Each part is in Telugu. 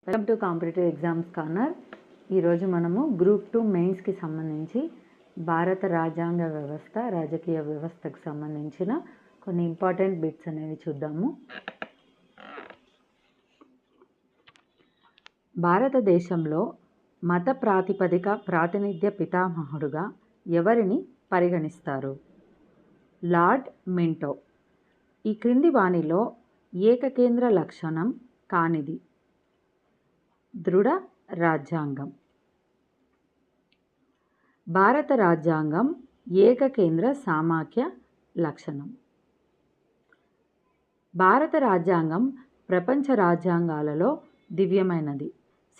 Welcome to competitive exams corner. ఈరోజు మనము గ్రూప్ 2 మెయిన్స్కి సంబంధించి భారత రాజ్యాంగ వ్యవస్థ, రాజకీయ వ్యవస్థకు సంబంధించిన కొన్ని ఇంపార్టెంట్ బిట్స్ అనేవి చూద్దాము. భారతదేశంలో మత ప్రాతిపదిక ప్రాతినిధ్య పితామహుడుగా ఎవరిని పరిగణిస్తారు? Lord Minto. ఈ క్రింది వానిలో ఏకకేంద్ర లక్షణం కానిది? దృఢ రాజ్యాంగం. భారత రాజ్యాంగం ఏకకేంద్ర సమాఖ్య లక్షణం. భారత రాజ్యాంగం ప్రపంచ రాజ్యాంగాలలో దివ్యమైనది,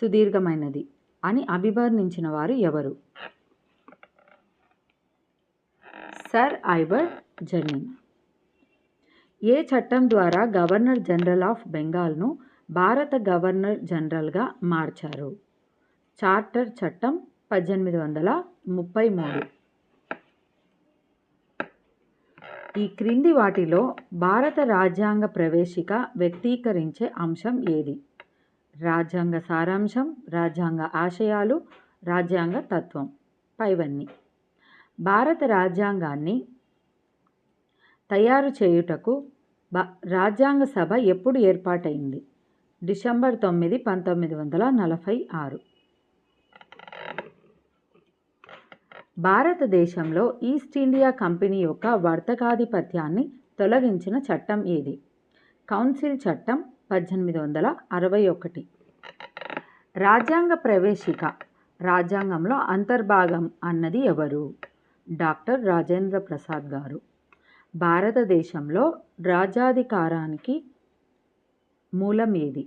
సుదీర్ఘమైనది అని అభివర్ణించిన వారు ఎవరు? సర్ ఐబర్ జనీన్. ఏ చట్టం ద్వారా గవర్నర్ జనరల్ ఆఫ్ బెంగాల్ను భారత గవర్నర్ జనరల్గా మార్చారు? చార్టర్ చట్టం 1833. ఈ క్రింది వాటిలో భారత రాజ్యాంగ ప్రవేశిక వ్యక్తీకరించే అంశం ఏది? రాజ్యాంగ సారాంశం, రాజ్యాంగ ఆశయాలు, రాజ్యాంగ తత్వం. పైవన్నీ. భారత రాజ్యాంగాన్ని తయారు చేయుటకు రాజ్యాంగ సభ ఎప్పుడు ఏర్పాటైంది? డిసెంబర్ 9, 1946. భారతదేశంలో ఈస్ట్ ఇండియా కంపెనీ యొక్క వర్తకాధిపత్యాన్ని తొలగించిన చట్టం ఏది? కౌన్సిల్ చట్టం 1861. రాజ్యాంగ ప్రవేశిక రాజ్యాంగంలో అంతర్భాగం అన్నది ఎవరు? డాక్టర్ రాజేంద్ర ప్రసాద్ గారు. భారతదేశంలో రాజ్యాధికారానికి మూలం ఏది?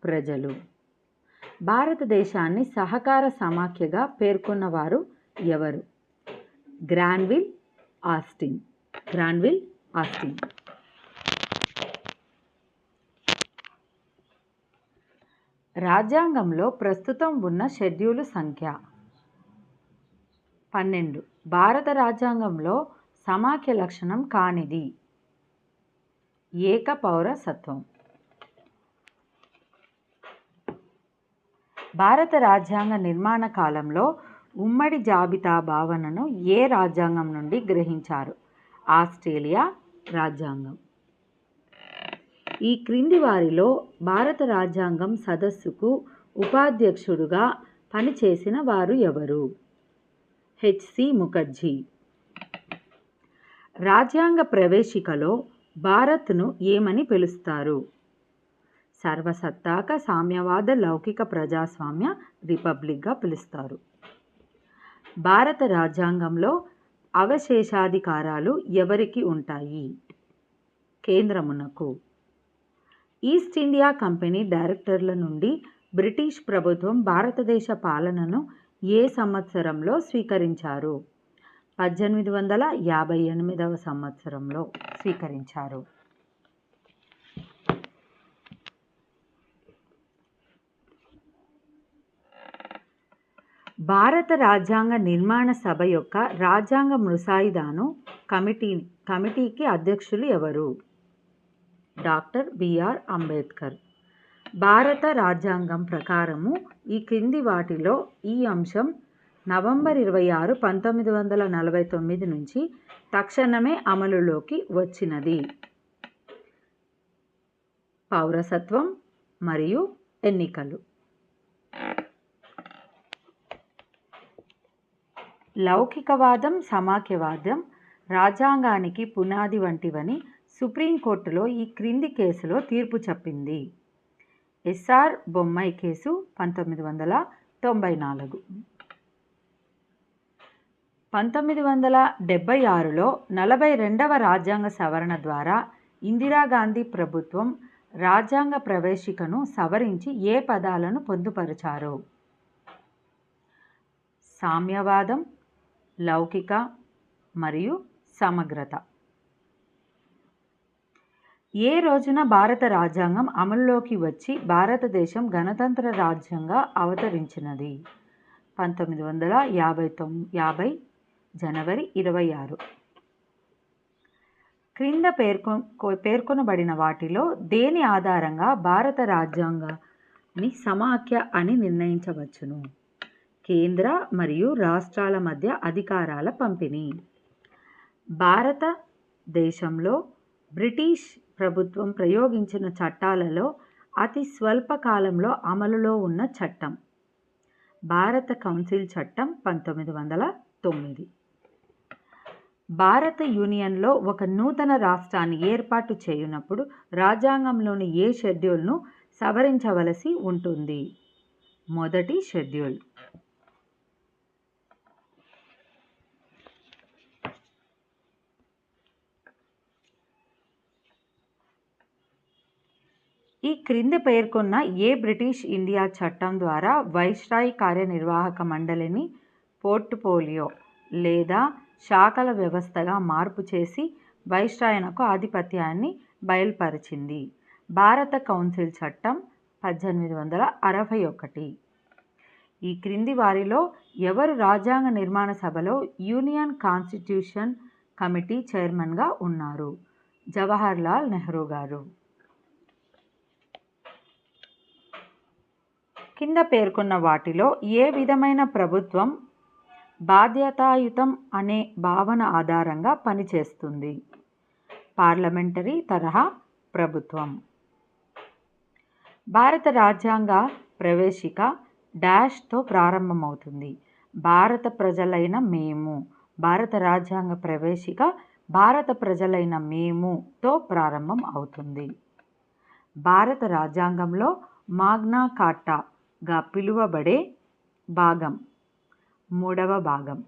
ప్రజలు. భారతదేశాన్ని సహకార సమాఖ్యగా పేర్కొన్నవారు ఎవరు? Granville Austin. రాజ్యాంగంలో ప్రస్తుతం ఉన్న షెడ్యూలు సంఖ్య 12. భారత రాజ్యాంగంలో సమాఖ్య లక్షణం కానిది? ఏక పౌరసత్వం. భారత రాజ్యాంగ నిర్మాణ కాలంలో ఉమ్మడి జాబితా భావనను ఏ రాజ్యాంగం నుండి గ్రహించారు? ఆస్ట్రేలియా రాజ్యాంగం. ఈ క్రింది వారిలో భారత రాజ్యాంగం సదస్సుకు ఉపాధ్యక్షుడుగా పనిచేసిన వారు ఎవరు? హెచ్.సి. ముఖర్జీ. రాజ్యాంగ ప్రవేశికలో భారత్ను ఏమని పిలుస్తారు? సర్వసత్తాక సామ్యవాద లౌకిక ప్రజాస్వామ్య రిపబ్లిక్గా పిలుస్తారు. భారత రాజ్యాంగంలో అవశేషాధికారాలు ఎవరికి ఉంటాయి? కేంద్రమునకు. ఈస్ట్ ఇండియా కంపెనీ డైరెక్టర్ల నుండి బ్రిటిష్ ప్రభుత్వం భారతదేశ పాలనను ఏ సంవత్సరంలో స్వీకరించారు? 1858 సంవత్సరంలో స్వీకరించారు. భారత రాజ్యాంగ నిర్మాణ సభ యొక్క రాజ్యాంగ ముసాయిదాను కమిటీకి అధ్యక్షులు ఎవరు? Doctor BR Ambedkar. భారత రాజ్యాంగం ప్రకారము ఈ క్రింది వాటిలో ఈ అంశం నవంబర్ 26, 1949 నుంచి తక్షణమే అమలులోకి వచ్చినది. పౌరసత్వం మరియు ఎన్నికలు. లౌకికవాదం, సమాఖ్యవాదం రాజ్యాంగానికి పునాది వంటివని సుప్రీంకోర్టులో ఈ క్రింది కేసులో తీర్పు చెప్పింది. SR Bommai case 1994. 1976లో 42వ రాజ్యాంగ సవరణ ద్వారా ఇందిరాగాంధీ ప్రభుత్వం రాజ్యాంగ ప్రవేశికను సవరించి ఏ పదాలను పొందుపరిచారు? సామ్యవాదం, లౌకిక మరియు సమగ్రత. ఏ రోజున భారత రాజ్యాంగం అమలులోకి వచ్చి భారతదేశం గణతంత్ర రాజ్యంగా అవతరించినది? 1950 జనవరి 26. క్రింద పేర్కొనబడిన వాటిలో దేని ఆధారంగా భారత రాజ్యాంగ సమాఖ్య అని నిర్ణయించవచ్చును. కేంద్ర మరియు రాష్ట్రాల మధ్య అధికారాల పంపిణీ. భారతదేశంలో బ్రిటిష్ ప్రభుత్వం ప్రయోగించిన చట్టాలలో అతి స్వల్ప కాలంలో అమలులో ఉన్న చట్టం భారత కౌన్సిల్ చట్టం 1909. భారత యూనియన్లో ఒక నూతన రాష్ట్రాన్ని ఏర్పాటు చేయునప్పుడు రాజ్యాంగంలోని ఏ షెడ్యూల్ను సవరించవలసి ఉంటుంది? మొదటి షెడ్యూల్. ఈ క్రింద పేర్కొన్న ఏ బ్రిటిష్ ఇండియా చట్టం ద్వారా వైస్రాయ్ కార్యనిర్వాహక మండలిని పోర్ట్ఫోలియో లేదా శాఖల వ్యవస్థగా మార్పు చేసి వైస్రాయ్నకు ఆధిపత్యాన్ని బయలుపరిచింది? భారత కౌన్సిల్ చట్టం 1861. ఈ క్రింది వారిలో ఎవరు రాజ్యాంగ నిర్మాణ సభలో యూనియన్ కాన్స్టిట్యూషన్ కమిటీ చైర్మన్గా ఉన్నారు? జవహర్లాల్ నెహ్రూ గారు. కింద పేర్కొన్న వాటిలో ఏ విధమైన ప్రభుత్వం బాధ్యతాయుతం అనే భావన ఆధారంగా పనిచేస్తుంది? పార్లమెంటరీ తరహా ప్రభుత్వం. భారత రాజ్యాంగ ప్రవేశిక డాష్తో ప్రారంభమవుతుంది. భారత ప్రజలైన మేము. భారత రాజ్యాంగ ప్రవేశిక భారత ప్రజలైన మేముతో ప్రారంభం అవుతుంది. భారత రాజ్యాంగంలో మాగ్నా కార్టాగా పిలువబడే భాగం 3వ భాగం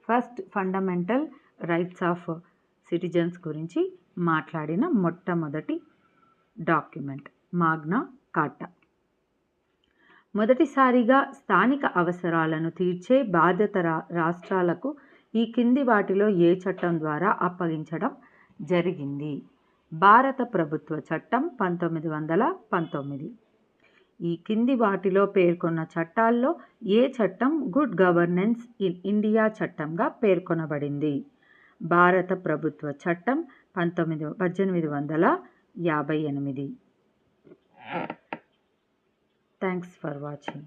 first fundamental rights of citizens గురించి మాట్లాడిన మొట్టమొదటి డాక్యుమెంట్ మాగ్నా కార్టా. మొదటిసారిగా స్థానిక అవసరాలను తీర్చే బాధ్యత రాష్ట్రాలకు ఈ కింది వాటిలో ఏ చట్టం ద్వారా అప్పగించడం జరిగింది? భారత ప్రభుత్వ చట్టం 1919. ఈ కింది వాటిలో పేర్కొన్న చట్టాల్లో ఏ చట్టం గుడ్ గవర్నెన్స్ ఇన్ ఇండియా చట్టంగా పేర్కొనబడింది? భారత ప్రభుత్వ చట్టం 1858. Thanks for watching.